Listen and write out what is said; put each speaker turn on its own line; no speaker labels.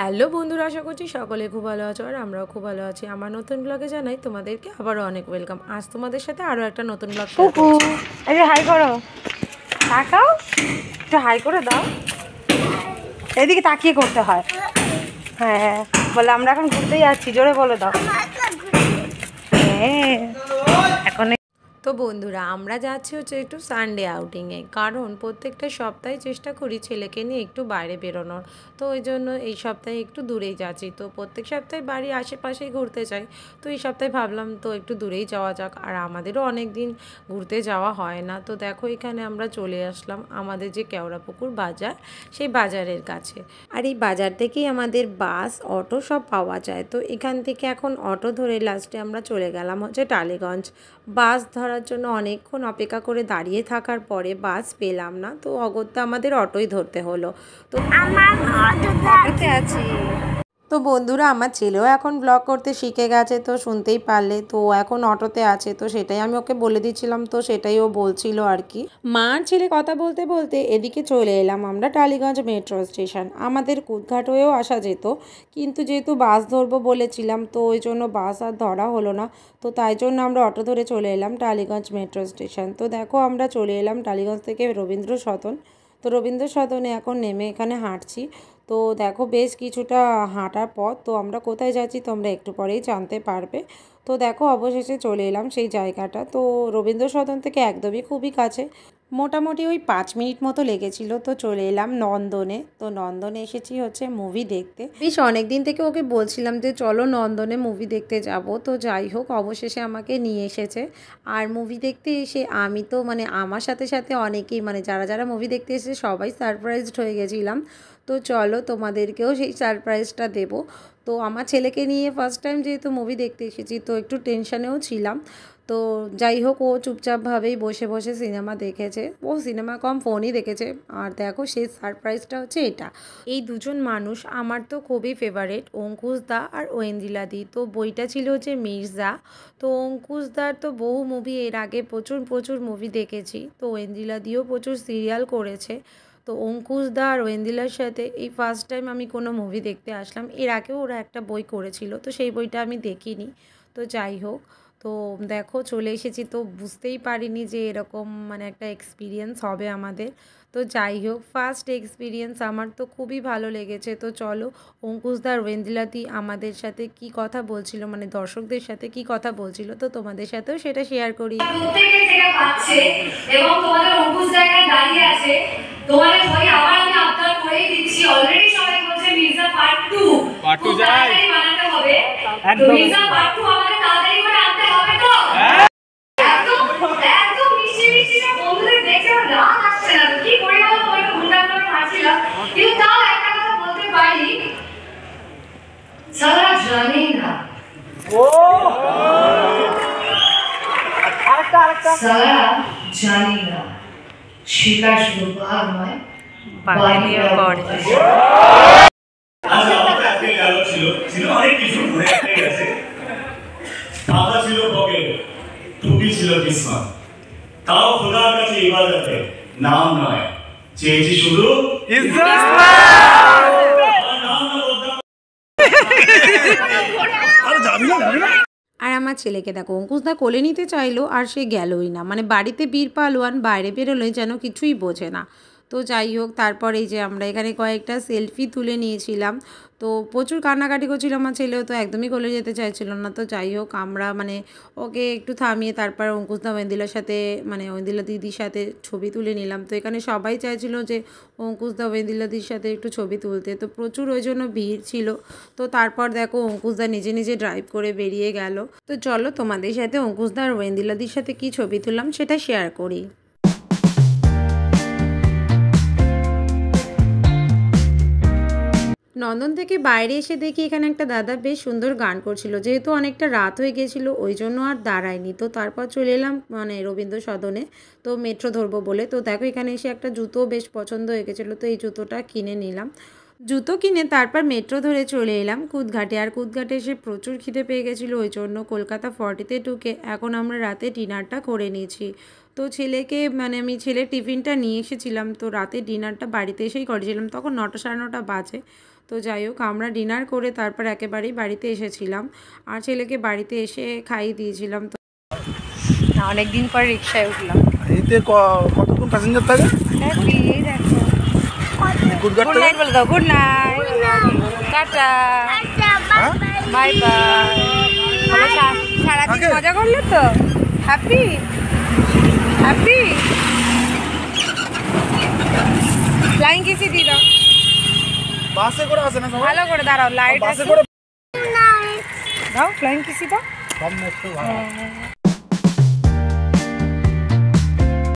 Hello বন্ধুরা, আশা করছি সকলে খুব ভালো আছো আর আমরাও খুব ভালো আছি। আমার নতুন ব্লগে জানাই তোমাদেরকে আবারও অনেক ওয়েলকাম। আজ তোমাদের সাথে আরও একটা নতুন ব্লগ শেয়ার করছি।
এই যে হাই করো, তাকাও, একটু হাই করে দাও। এদিকে তাকিয়ে করতে হয়। হ্যাঁ বলে আমরা এখন ঘুরতে যাচ্ছি, জোরে বলে দাও। হ্যাঁ এখন
তো বন্ধুরা, আমরা যাচ্ছি হচ্ছে একটু সানডে আউটিংয়ে, কারণ প্রত্যেকটা সপ্তাহে চেষ্টা করি ছেলেকে নিয়ে একটু বাইরে বেরোনোর। তো ওই জন্য এই সপ্তাহে একটু দূরেই যাচ্ছি। তো প্রত্যেক সপ্তাহে বাড়ির আশেপাশেই ঘুরতে চাই, তো এই সপ্তাহে ভাবলাম তো একটু দূরেই যাওয়া যাক। আর আমাদেরও অনেক দিন ঘুরতে যাওয়া হয় না। তো দেখো, এখানে আমরা চলে আসলাম আমাদের যে কেওড়াপুকুর বাজার, সেই বাজারের কাছে। আর এই বাজার থেকেই আমাদের বাস, অটো সব পাওয়া যায়। তো এখান থেকে এখন অটো ধরে লাস্টে আমরা চলে গেলাম হচ্ছে টালিগঞ্জ। বাস ধরার জন্য অনেকক্ষণ অপেক্ষা করে দাঁড়িয়ে থাকার পরে বাস পেলাম না, তো অগত্যা আমাদের অটোই ধরতে হলো। তো অটোতে আছি। তো বন্ধুরা, আমার ছেলেও এখন ব্লগ করতে শিখে গেছে, তো শুনতেই পারলে। তো এখন অটোতে আছে, তো সেটাই আমি ওকে বলে দিচ্ছিলাম, তো সেটাই ও বলছিল আর কি। মা আর ছেলে কথা বলতে বলতে এদিকে চলে এলাম আমরা টালিগঞ্জ মেট্রো স্টেশন। আমাদের কুদঘাট হয়েও আসা যেত, কিন্তু যেহেতু বাস ধরবো বলেছিলাম, তো ওই জন্য বাস আর ধরা হলো না। তো তাই জন্য আমরা অটো ধরে চলে এলাম টালিগঞ্জ মেট্রো স্টেশন। তো দেখো, আমরা চলে এলাম টালিগঞ্জ থেকে রবীন্দ্র সদন। তো রবীন্দ্র সদনে এখন নেমে এখানে হাঁটছি। তো দেখো, বেশ কিছুটা হাঁটার পথ। তো আমরা কোথায় যাচ্ছি তোমরা একটু পরেই জানতে পারবে। তো দেখো, অবশেষে চলে এলাম সেই জায়গাটা। তো রবীন্দ্র সদন থেকে একদমই খুবই কাছে, মোটামুটি ওই 5 মিনিট মতো লেগেছিল। তো চলে এলাম নন্দনে। তো নন্দনে এসেছি হচ্ছে মুভি দেখতে। বেশ অনেক দিন থেকে ওকে বলছিলাম যে চলো নন্দনে মুভি দেখতে যাব। তো যাই হোক, অবশেষে আমাকে নিয়ে এসেছে। আর মুভি দেখতে এসে আমি তো আমার সাথে সাথে অনেকেই যারা যারা মুভি দেখতে এসেছে সবাই সারপ্রাইজড হয়ে গেছিলাম। তো চলো তোমাদেরকেও সেই সারপ্রাইজটা দেবো। তো আমার ছেলেকে নিয়ে ফার্স্ট টাইম যেহেতু মুভি দেখতে এসেছি, তো একটু টেনশানেও ছিলাম। তো যাই হোক, ও চুপচাপভাবেই বসে বসে সিনেমা দেখেছে। ও সিনেমা কম ফোনই দেখেছে। আর দেখো, সেই সারপ্রাইজটা হচ্ছে এটা। এই দুজন মানুষ আমার তো খুবই ফেভারিট, অঙ্কুশ দা আর ঐন্দ্রিলা দি। তো বইটা ছিল হচ্ছে মির্জা। তো অঙ্কুশ দার তো বহু মুভি এর আগে প্রচুর প্রচুর মুভি দেখেছি। তো ঐন্দ্রিলা দিও প্রচুর সিরিয়াল করেছে। তো অঙ্কুশ দা আর ঐন্দ্রিলার সাথে এই ফার্স্ট টাইম আমি কোনো মুভি দেখতে আসলাম। এর আগেও ওরা একটা বই করেছিল, তো সেই বইটা আমি দেখিনি। তো যাই হোক, তো দেখো চলে এসেছি। তো বুঝতেই পারিনি যে এরকম একটা এক্সপিরিয়েন্স হবে আমাদের। তো যাই হোক, ফার্স্ট এক্সপিরিয়েন্স আমার তো খুবই ভালো লেগেছে। তো চলো, অঙ্কুশদার ওয়েন্দিলাদি আমাদের সাথে কি কথা বলছিল, দর্শকদের সাথে কি কথা বলছিল, তো তোমাদের সাথেও সেটা শেয়ার করি।
প্রত্যেকে যেটা পাচ্ছে এবং তোমাদের অঙ্কুশ জায়গায় দাঁড়িয়ে আছে, তোমাদের সবাই আবার আমি আবদার করেই দিচ্ছি। অলরেডি সবাই বলছে মির্জা পার্ট 2 তাড়াতাড়ি বানাতে হবে। তো মির্জা পার্ট 2 আমাদের তাড়াতাড়ি করে আনতে হবে। তো একদম মিষ্টি মিষ্টি সব বন্ধুদের দেখে আমার রাগ আসছে না। কি করে বলো, তোমাকে গুন্ডাম করে মারছিলাম, কিন্তু তাও একটা কথা বলতে পারি, সারা জানেই না সারা জানি না শিকার শুধু বাঘ নয়, বাঘিনীও করে।
ছিল পকেট, টুপি ছিল কিসমত, তাও খোদার কাছে ইবাদতে নাম নয়, চেয়েছি শুধু
আর আমার ছেলেকে দেখো, অঙ্কুশদা কোলে নিতে চাইলো আর সে গেলই না। বাড়িতে বীর পালোয়ান, বাইরে বেরোলে যেন কিছুই বোঝে না। তো যাই হোক, তারপর এই যে আমরা এখানে কয়েকটা সেলফি তুলে নিয়েছিলাম। তো প্রচুর কান্নাকাটি করছিল আমার ছেলেও, তো একদমই কোলে যেতে চাইছিল না। তো যাই হোক, আমরা ওকে একটু থামিয়ে তারপর অঙ্কুশদা ওয়েন্দিলার সাথে ওয়েন্দিলা দিদির সাথে ছবি তুলে নিলাম। তো এখানে সবাই চাইছিল যে অঙ্কুশদা ওয়েন্দিলা দিদির সাথে একটু ছবি তুলতে, তো প্রচুর ওই জন্য ভিড় ছিল। তো তারপর দেখো, অঙ্কুশদা নিজে নিজে ড্রাইভ করে বেরিয়ে গেল। তো চলো তোমাদের সাথে অঙ্কুশদা আর ওয়েন্দিলা দিদির সাথে কী ছবি তুললাম সেটা শেয়ার করি। নন্দন থেকে বাইরে এসে দেখি এখানে একটা দাদা বেশ সুন্দর গান করছিল। যেহেতু অনেকটা রাত হয়ে গেছিলো, ওই জন্য আর দাঁড়ায়নি। তো তারপর চলে এলাম রবীন্দ্র সদনে, তো মেট্রো ধরবো বলে। তো দেখো, এখানে এসে একটা জুতো বেশ পছন্দ হয়ে গেছিলো, তো এই জুতোটা কিনে নিলাম। জুতো কিনে তারপর মেট্রো ধরে চলে এলাম কুদঘাটে। আর কুদঘাটে এসে প্রচুর খিদে পেয়ে গেছিলো, ওই জন্য কলকাতা 40-তে ঢুকে এখন আমরা রাতে ডিনারটা করে নিয়েছি। তো ছেলেকে আমি ছেলের টিফিনটা নিয়ে এসেছিলাম, তো রাতে ডিনারটা বাড়িতে এসেই করেছিলাম। তখন 9টা 9:30 বাজে। তো যাই হোক আমরা ডিনার করে তারপর একেবারেই বাড়িতে এসেছিলাম, আর ছেলেকে বাড়িতে এসে খাইয়ে দিয়েছিলাম। তো
অনেক দিন পর রিক্সায় উঠলাম।
এতে কতক্ষণ প্যাসেঞ্জার থাকে?
গুড নাইট বলে দাও। Good night, tata, bye bye. সারাদিন মজা করলে তো? Happy happy? ফ্লাইং কিসি দিয়ে দাও।
বাসে করে আসে না সবাই?
ভালো করে দাঁড়াও, লাইট
বাসে
আছে।
করে
দাও ফ্লাইং কিসি দাও।
সব নেক্সট ভালো।